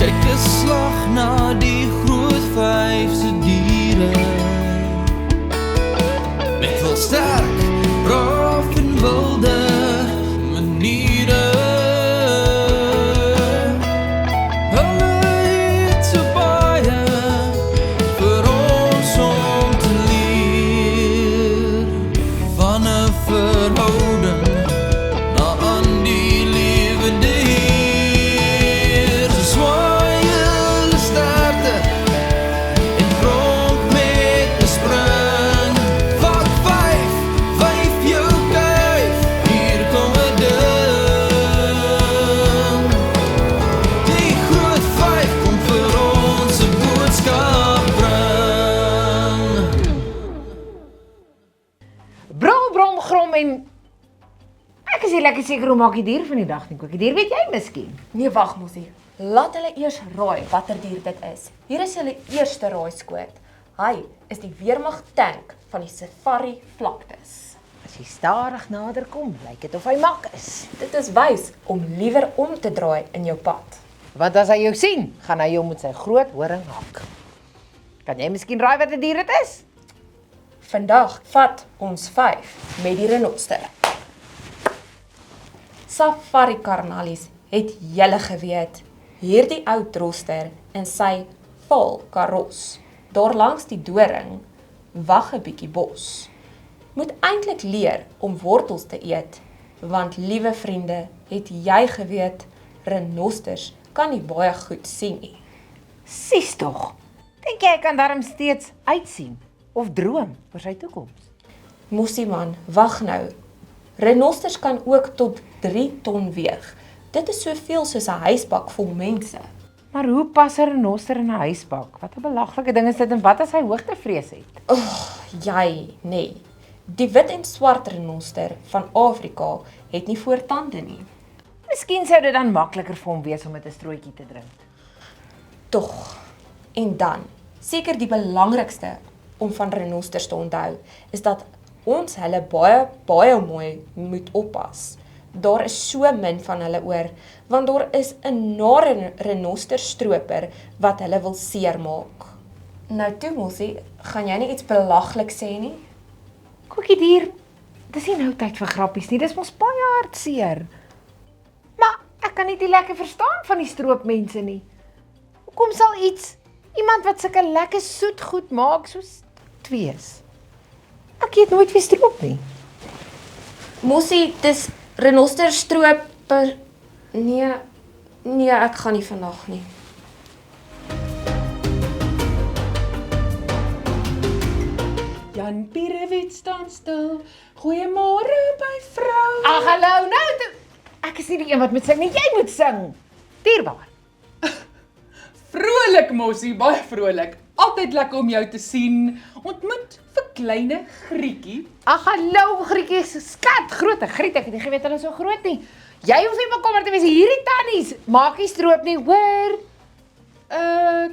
Kyk 'n slag na die groot 5 se diere. Met wel sterk, braaf en wilde maniere. Hulle het so baie vir ons om te leer. Van 'n verhouding na aan die lewende Heer. So swaai hulle sterte en pronk met 'n spring. Vat 5 jou kuif, hier kom 'n ding. Die groot 5 kom vir ons 'n boodskap bring. Brom, brom, grom en... Ek is nie lekker seker hoe maak die dier van die dag nie, Kokkie. Dier, weet jy miskien? Nee, wag mosie. Laat hulle eers raai watter dier dit is. Hier is hulle eerste raaiskoot. Hy is die weermag tank van die safari vlaktes. As jy stadig nader kom, lyk dit of hy mak is. Dit is wys om liewer om te draai in jou pad. Want as hy jou sien, gaan hy jou met sy groot horing hak. Kan jy miskien raai wat 'n dier dit is? Vandag vat ons 5 met die renoster. Safari karnalies, het julle geweet, hierdie ou droster in sy vol karos, daar langs die doring, wag 'n bietjie bos. Moet eintlik leer om wortels te eet, want liewe vriende, het jy geweet, renosters kan nie baie goed sien nie. Sies tog. Dink jy hy kan darm steeds uitsien of droom oor sy toekoms? Mossie man, wag nou. Renosters kan ook tot 3 ton weeg. Dit is soveel soos 'n huisbak vol mense. Maar hoe pas 'n renoster in 'n huisbak? Wat 'n belaglike ding is dit en wat as hy hoogtevrees het? Jy, nee. Die wit en swart renoster van Afrika het nie voortande nie. Miskien sou dit dan makliker vir hom wees om met 'n strootjie te drink. Tog. En dan, seker die belangrikste om van renosters te onthou, is dat ons hulle baie mooi moet oppas. Daar is so min van hulle oor, want daar is 'n nare renosterstroper wat hulle wil seermaak. Nou toe, Mossie, gaan jy nie iets belaglik sê nie? Kokkie dier, dis nie nou tyd vir grappies nie, dis mos baie hartseer. Maar ek kan nie lekker verstaan van die stroopmense nie. Hoekom sal iemand wat sulke lekker soet goed maak soos wees? Ek eet nooit weer stroop nie. Mossie, dis renosterstroper. Nee, ek gaan nie vandag nie. Jan Pierewit staan stil. Goeiemôre by vrou. Ag, hallo, nou, ek is nie die een wat moet sing nie, jy moet sing. Dierbaar. Vrolik Mossie, baie vrolik. Altyd lekker om jou te sien. Ontmoet vir kleine Grietjie. Ag, hallo, Grietjie, skat, groot Griet, ek het nie geweet hulle is so groot nie. Jy hoef nie bekommerd te wees, hierdie tannies maak nie stroop nie, hoor.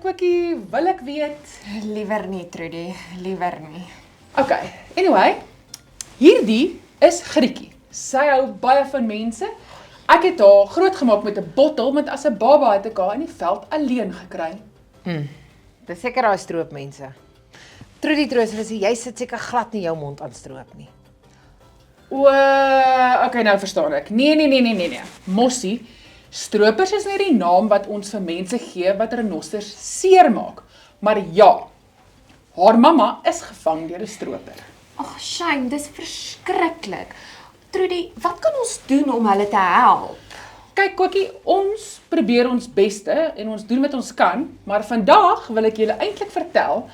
Kokkie, wil ek weet? Liewer nie, Trudy, liewer nie. Okay, anyway, hierdie is Grietjie. Sy hou baie van mense. Ek het haar grootgemaak met 'n bottel, want as 'n baba het ek haar in die veld alleen gekry. Dis seker daai stroopmense. Trudy Troostervisie, jy sit seker glad nie jou mond aan stroop nie. Okay, nou verstaan ek. Nee. Mossie, stroopers is nie die naam wat ons vir mense gee wat renosters seermaak. Maar ja, haar mamma is gevang deur 'n stroper. Ag, shame, dis verskriklik. Trudy, wat kan ons doen om hulle te help? Kyk Kokkie, ons probeer ons beste en ons doen wat ons kan, maar vandag wil ek julle eintlik vertel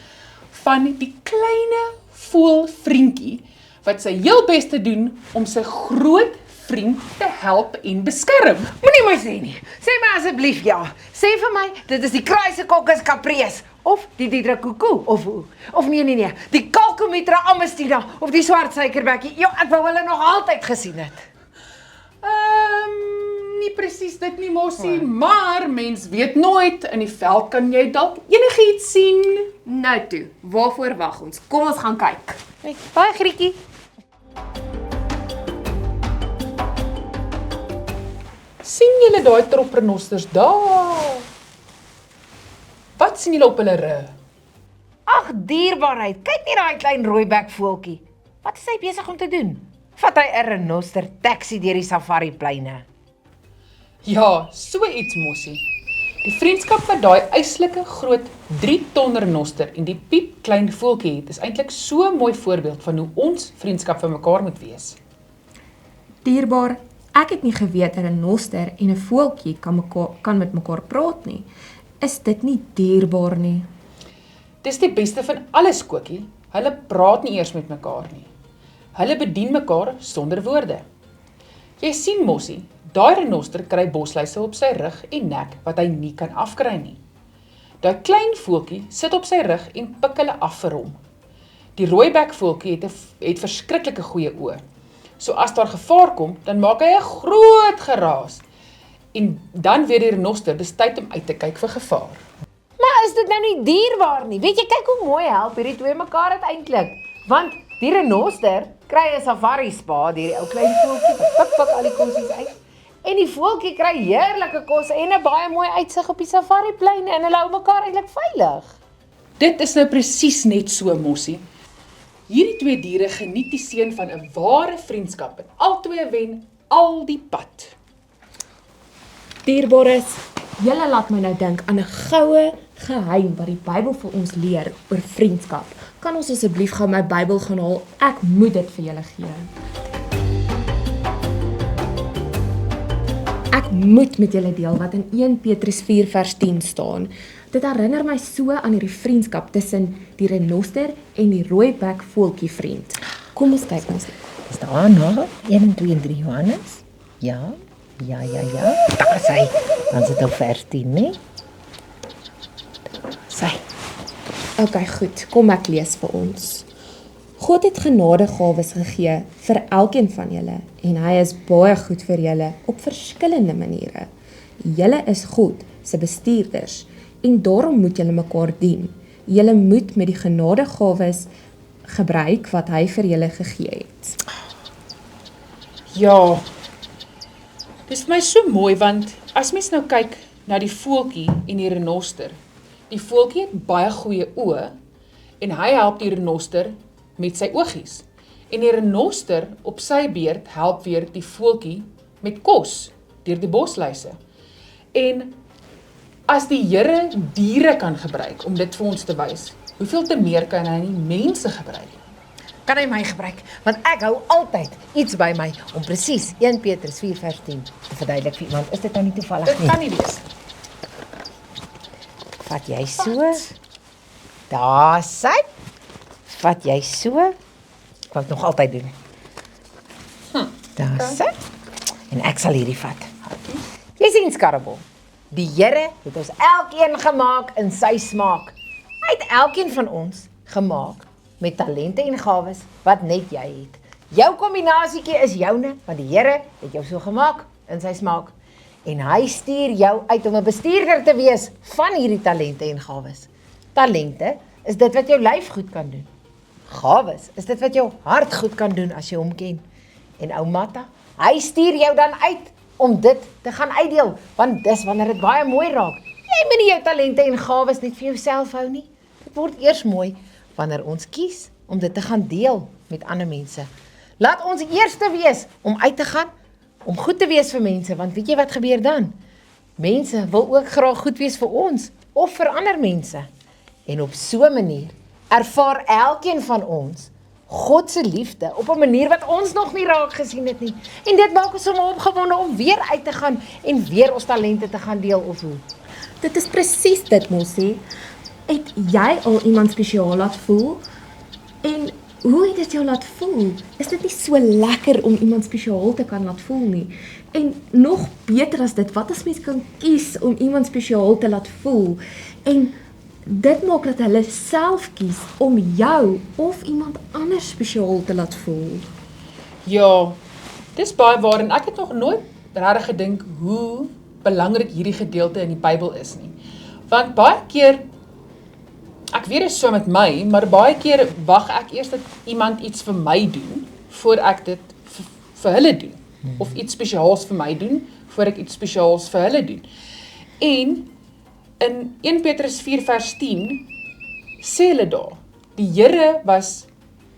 van die kleine voëlvriendjie wat sy heel beste doen om sy groot vriend te help en beskerm. Moenie my sê nie. Sê my asseblief ja. Sê vir my, dit is die Kruisekokkes caprees of die Didra koekoe of nee, die Calcomitra amestina of die swart suikerbekkie. Ja, ek wou hulle nog altyd gesien het. Nie presies dit nie Mossie, maar mens weet nooit, in die veld kan jy dalk enigiets sien. Nou toe, waarvoor wag ons? Kom ons gaan kyk. Baie Grietjie. Sien julle daai trop renosters daar? Wat sien julle op hulle rug? Ag, dierbaarheid, kyk net daai klein rooibek voeltjie. Wat is hy besig om te doen? Vat hy 'n renoster taxi deur die safari pleine? Ja, so iets mossie. Die vriendskap wat daai eislike groot 3 ton renoster en die piep klein voeltjie het, is eintlik so 'n mooi voorbeeld van hoe ons vriendskap vir mekaar moet wees. Dierbaar, ek het nie geweet 'n renoster en 'n voeltjie kan met mekaar praat nie. Is dit nie dierbaar nie? Dis die beste van alles, Kokkie. Hulle praat nie eers met mekaar nie. Hulle bedien mekaar sonder woorde. Jy sien mossie, daai renoster kry bosluise op sy rug en nek wat hy nie kan afkry nie. Daai klein voeltjie sit op sy rug en pik hulle af vir hom. Die rooibek voeltjie het verskriklike goeie oë. So as daar gevaar kom, dan maak hy 'n groot geraas. En dan weet die renoster, dis tyd om uit te kyk vir gevaar. Maar is dit nou nie dierbaar nie? Weet jy, kyk hoe mooi help hierdie twee mekaar uiteindelik. Want die renoster kry 'n safari spa deur die ou klein voeltjie, pik al die kossies uit. En die voeltjie kry heerlike kos en 'n baie mooi uitsig op die safari plein en hulle hou mekaar eintlik veilig. Dit is nou presies net so, mossie. Hierdie twee diere geniet die seën van 'n ware vriendskap en albei wen al die pad. Dierbares, julle laat my nou dink aan 'n goue geheim wat die Bybel vir ons leer oor vriendskap. Kan ons asseblief gou my Bybel gaan haal? Ek moet dit vir julle gee. Ek moet met julle deel wat in 1 Petrus 4 vers 10 staan. Dit herinner my so aan hierdie vriendskap tussen die renoster en die rooibek voeltjie vriend. Kom ons kyk ons. Is daar nog 1 en 2 en 3 Johannes? Ja. Daar is hy. Dan sit op vers 10, né? Sy. Okay, goed. Kom ek lees vir ons. God het genadegawes gegee vir elkeen van julle en hy is baie goed vir julle op verskillende maniere. Julle is God se bestuurders en daarom moet julle mekaar dien. Julle moet met die genadegawes gebruik wat hy vir julle gegee het. Ja, dis vir my so mooi want as mens nou kyk na die voeltjie en die renoster. Die voeltjie het baie goeie oë en hy help die renoster met sy oogies. En die renoster op sy beurt help weer die voeltjie met kos deur die bosluise. En as die Here diere kan gebruik om dit vir ons te wys, hoeveel te meer kan hy nie mense gebruik? Kan hy my gebruik? Want ek hou altyd iets by my om presies 1 Petrus 4 vers 10 te verduidelik vir iemand. Is dit nou nie toevallig Dit nie? kan nie wees. Vat jy so? Daar sy. Vat jy so? Wat ek nog altyd doen. Daar sy. En ek sal hierdie vat. Jy sien Skarreboel. Die Here het ons elkeen gemaak in sy smaak. Hy het elkeen van ons gemaak met talente en gawes wat net jy het. Jou kombinasietjie is joune, want die Here het jou so gemaak in sy smaak. En hy stuur jou uit om 'n bestuurder te wees van hierdie talente en gawes. Talente is dit wat jou lyf goed kan doen. Gawes is dit wat jou hart goed kan doen as jy hom ken. En ou Matta, hy stuur jou dan uit om dit te gaan uitdeel, want dis wanneer dit baie mooi raak. Jy moet nie jou talente en gawes net vir jouself hou nie. Dit word eers mooi wanneer ons kies om dit te gaan deel met ander mense. Laat ons eerste wees om uit te gaan, om goed te wees vir mense, want weet jy wat gebeur dan? Mense wil ook graag goed wees vir ons of vir ander mense. En op so 'n manier ervaar elkeen van ons God se liefde op 'n manier wat ons nog nie raak gesien het nie. En dit maak ons sommer opgewonde om weer uit te gaan en weer ons talente te gaan deel of hoe. Dit is presies dit, Mossie. Het jy al iemand spesiaal laat voel? En hoe het dit jou laat voel? Is dit nie so lekker om iemand spesiaal te kan laat voel nie? En nog beter as dit, wat as mens kan kies om iemand spesiaal te laat voel? En dit maak dat hulle self kies om jou of iemand anders spesiaal te laat voel. Ja, dis baie waar en ek het nog nooit regtig gedink hoe belangrik hierdie gedeelte in die Bybel is nie. Want baie keer, ek weet dit is so met my, maar baie keer wag ek eers dat iemand iets vir my doen, voor ek dit vir hulle doen. Of iets spesiaals vir my doen, voor ek iets spesiaals vir hulle doen. En In 1 Petrus 4 vers 10 sê hulle daar, die Here was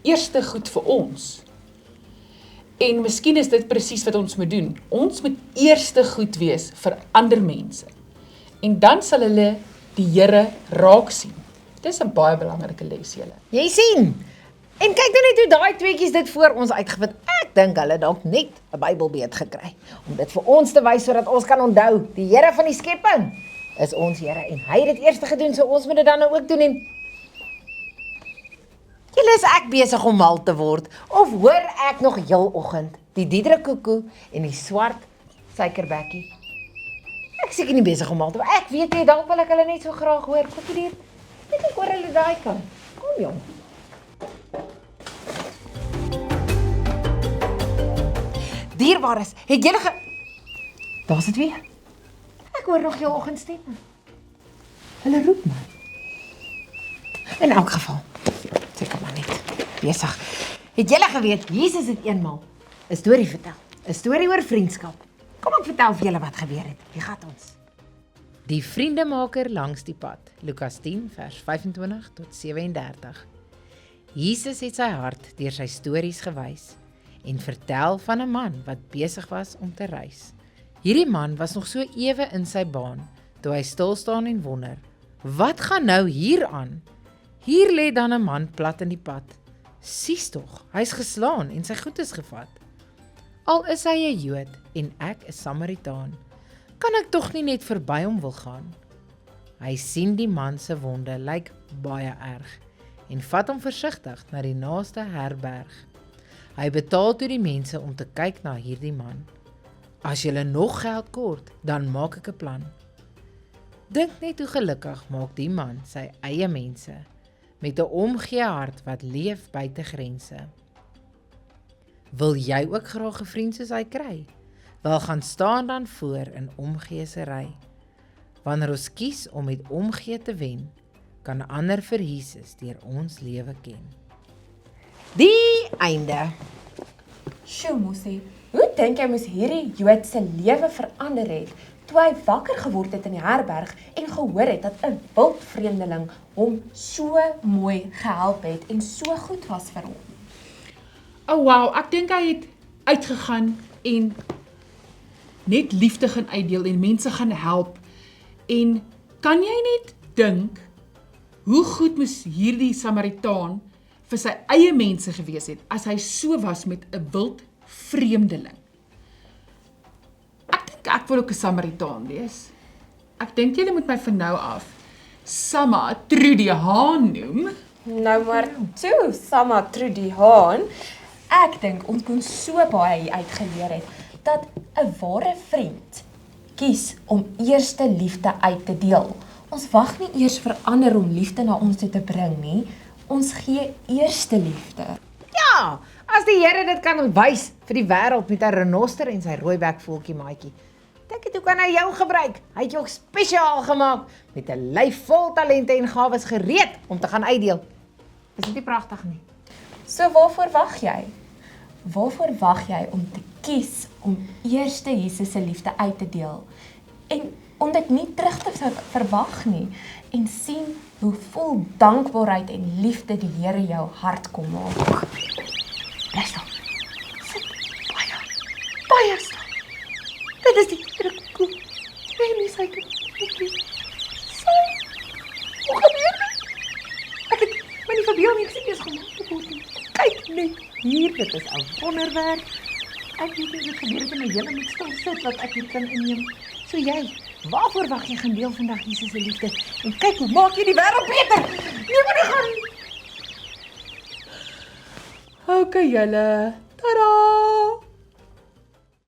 eerste goed vir ons. En miskien is dit presies wat ons moet doen. Ons moet eerste goed wees vir ander mense. En dan sal hulle die Here raak sien. Dis 'n baie belangrike les, julle. Jy sien. En kyk nou net hoe daai tweeetjies dit voor ons uitgevind. Ek dink hulle dalk net 'n Bybelbeet gekry om dit vir ons te wys sodat ons kan onthou, die Here van die skepping is ons Here en hy het dit eers gedoen, so ons moet dit dan nou ook doen. En julle, is ek besig om mal te word of hoor ek nog heel oggend die diedere koekoe en die swart suikerbekkie? Ek seker nie besig om mal te word. Ek weet jy, dalk wil ek hulle net so graag hoor. Koekie dier, net ek hoor hulle daai kant. Kom jong. Dierbares, het julle Daar's dit weer. Ek hoor nog jou oggendstem. Hulle roep my. In elk geval, seker maar net besig. Het julle geweet, Jesus het eenmaal 'n storie vertel. 'n Storie oor vriendskap. Kom ek vertel vir julle wat gebeur het. Hier gaan ons. Die vriendemaker langs die pad. Lukas 10 vers 25 tot 37. Jesus het sy hart deur sy stories gewys en vertel van 'n man wat besig was om te reis. Hierdie man was nog so ewe in sy baan, toe hy stil staan en wonder, wat gaan nou hier aan? Hier lê dan 'n man plat in die pad. Sies tog, hy's geslaan en sy goed is gevat. Al is hy 'n Jood en ek 'n Samaritaan, kan ek tog nie net verby hom wil gaan. Hy sien die man se wonde lyk baie erg en vat hom versigtig na die naaste herberg. Hy betaal toe die mense om te kyk na hierdie man. As julle nog geld kort, dan maak ek 'n plan. Dink net hoe gelukkig maak die man sy eie mense, met 'n omgee hart wat leef buite grense. Wil jy ook graag 'n vriend soos hy kry? Wel gaan staan dan voor in omgee se ry. Wanneer ons kies om met omgee te wen, kan ander vir Jesus deur ons lewe ken. Die einde. Sjoe, Mossie, hoe dink jy moes hierdie Jood se lewe verander het, toe hy wakker geword het in die herberg en gehoor het dat 'n wild vreemdeling hom so mooi gehelp het en so goed was vir hom? Oh wow, ek dink hy het uitgegaan en net liefde gaan uitdeel en mense gaan help. En kan jy net dink hoe goed moes hierdie Samaritaan vir sy eie mense gewees het as hy so was met 'n wild vreemdeling? Ek dink ek wil ook 'n Samaritaan wees. Ek dink julle moet my van nou af Sama Trudy Haan noem. Nou maar toe, Sama Trudy Haan. Ek dink ons kon so baie hier uitgeleer het, dat 'n ware vriend kies om eerste liefde uit te deel. Ons wag nie eers vir ander om liefde na ons toe te bring nie, ons gee eerste liefde. Ja, as die Here dit kan wys vir die wêreld met 'n renoster en sy rooibek voeltjie maatjie. Dink dit hoe kan hy jou gebruik? Hy het jou spesiaal gemaak met 'n lyf vol talente en gawes gereed om te gaan uitdeel. Is dit nie pragtig nie? So waarvoor wag jy? Waarvoor wag jy om te kies om eerste Jesus se liefde uit te deel en om dit nie terug te verwag nie en sien hoe vol dankbaarheid en liefde die Here jou hart kom maak? Bly stil. Sit baie stil. Dit is die drukkoe. Nee, nie suiker. Hoe gebeur dit? Ek het my nie verbeel nie, ek sien eers gemaak te word nie. Kyk net hier, dit is 'n wonderwerk. Ek weet nie wat gebeur het en my hele moet stil sit wat ek hier kan inneem. So jy, waarvoor wag jy gaan deel vandag Jesus se liefde? En kyk hoe maak jy die wêreld beter? Nee, maar nie gaan. Okay julle, tada!